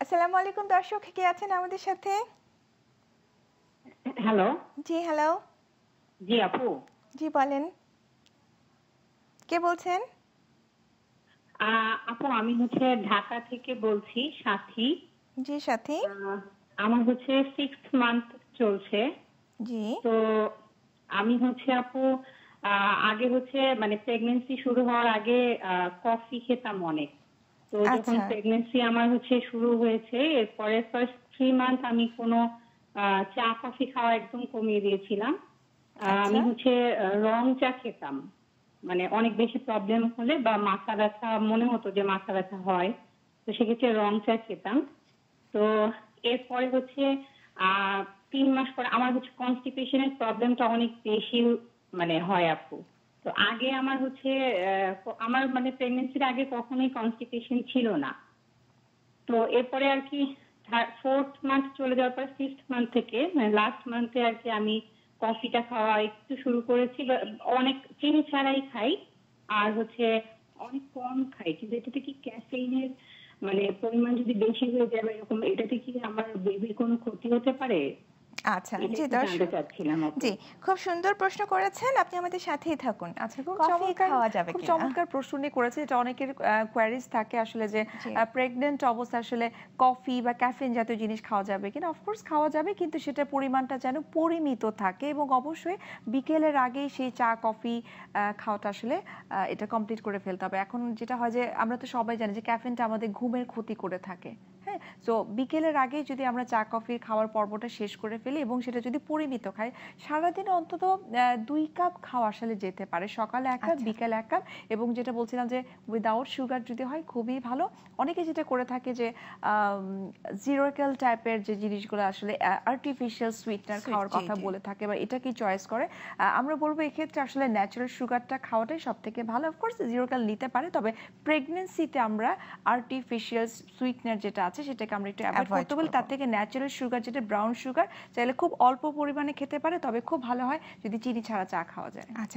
আসসালামু আলাইকুম দর্শক, কে আছেন আমাদের সাথে? হ্যালো। জি হ্যালো। জি আপু। জি বলেন। কে বলছেন? আপু আমি ঢাকা থেকে বলছি, সাথী। জি সাথী। আমার 6th মান্থ চলছে। জি। তো আমি আপু আগে মানে প্রেগন্যান্সি শুরু হওয়ার আগে কফি খেতাম অনেক। তো যখন আচ্ছা প্রেগন্যান্সি আমার শুরু হয়েছে, এরপরে ফার্স্ট 3 মান্থ আমি কোনো চা কফি খাওয়া একদম কমিয়ে দিয়েছিলাম। আমি আচ্ছা রং চা খেতাম। মানে অনেক বেশি প্রবলেম হলে বা মাথা ব্যথা মনে হতো যে মাথা ব্যথা হয়, তো সেক্ষেত্রে রং চা খেতাম। তো এরপরে 3 মাস পরে আমার কনস্টিপেশনের প্রবলেমটা অনেক বেশি মানে হয় আপু। তো আগে আমার মানে প্রেগন্যান্সির আগে কখনোই কনস্টিপেশন ছিল না। তো এরপরে আর কি 4th মান্থ চলে যাওয়ার পর 5th মান্থ থেকে মানে লাস্ট মান্থে আর কি আমি কফিটা খাওয়া একটু শুরু করেছি। অনেক চিনি ছাড়াই খাই, আর অনেক কম খাই। কিন্তু এটাতে কি ক্যাফেইনের মানে পরিমাণ যদি বেশি হয়ে যায় বা এরকম, এটাতে কি আমার বেবির কোনো ক্ষতি হতে পারে? আচ্ছা এটা জি একটু জানতে দর্শক। চাচ্ছিলাম আপু। জি, খুব সুন্দর প্রশ্ন করেছেন, আপনি আমাদের সাথেই থাকুন। আচ্ছা, খুব কফি চমৎকার খাওয়া যাবে খুব কিনা? চমৎকার প্রশ্ন নিয়ে করেছে। এটা অনেকের কোয়ারিজ থাকে আসলে যে জি প্রেগন্যান্ট অবস্থায় আসলে কফি বা ক্যাফেইন জাতীয় জিনিস খাওয়া যাবে কিনা। অফকোর্স খাওয়া যাবে, কিন্তু সেটার পরিমাণটা যেন পরিমিত থাকে এবং অবশ্যই বিকেলের আগেই সেই চা কফি খাওয়াটা আসলে এটা কমপ্লিট করে ফেলতে হবে। এখন যেটা হয় যে আমরা তো সবাই জানি যে ক্যাফেইনটা আমাদের ঘুমের ক্ষতি করে থাকে। হ্যাঁ, তো বিকেলের আগেই যদি আমরা চা কফি খাওয়ার পর্বটা শেষ করে ফেলি এবং সেটা যদি পরিমিত খাই, সারাদিনে অন্তত 2 কাপ খাওয়া আসলে যেতে পারে। সকালে 1 কাপ, আচ্ছা বিকালে 1 কাপ, এবং যেটা বলছিলাম যে উইদাউট সুগার যদি হয় খুবই ভালো। অনেকে যেটা করে থাকে যে জিরোকেল টাইপের যে জিনিসগুলো আসলে আর্টিফিশিয়াল সুইটনার সুইট খাওয়ার জি কথা জি বলে থাকে বা এটাকেই চয়েস করে। আমরা বলবো এক্ষেত্রে আসলে ন্যাচারাল সুগারটা খাওয়াটাই সব থেকে ভালো। অফকোর্স জিরোকেল নিতে পারে, তবে প্রেগনেন্সিতে আমরা আর্টিফিশিয়াল সুইটনার যেটা আছে সেটাকে আমরা একটু অ্যাভয়েড অ্যাভয়েড করতে বলি। করব। তার থেকে ন্যাচারাল সুগার যেটা ব্রাউন সুগার চাইলে খুব অল্প পরিমাণে খেতে পারে, তবে খুব ভালো হয় যদি চিনি ছাড়া চা খাওয়া যায়। আচ্ছা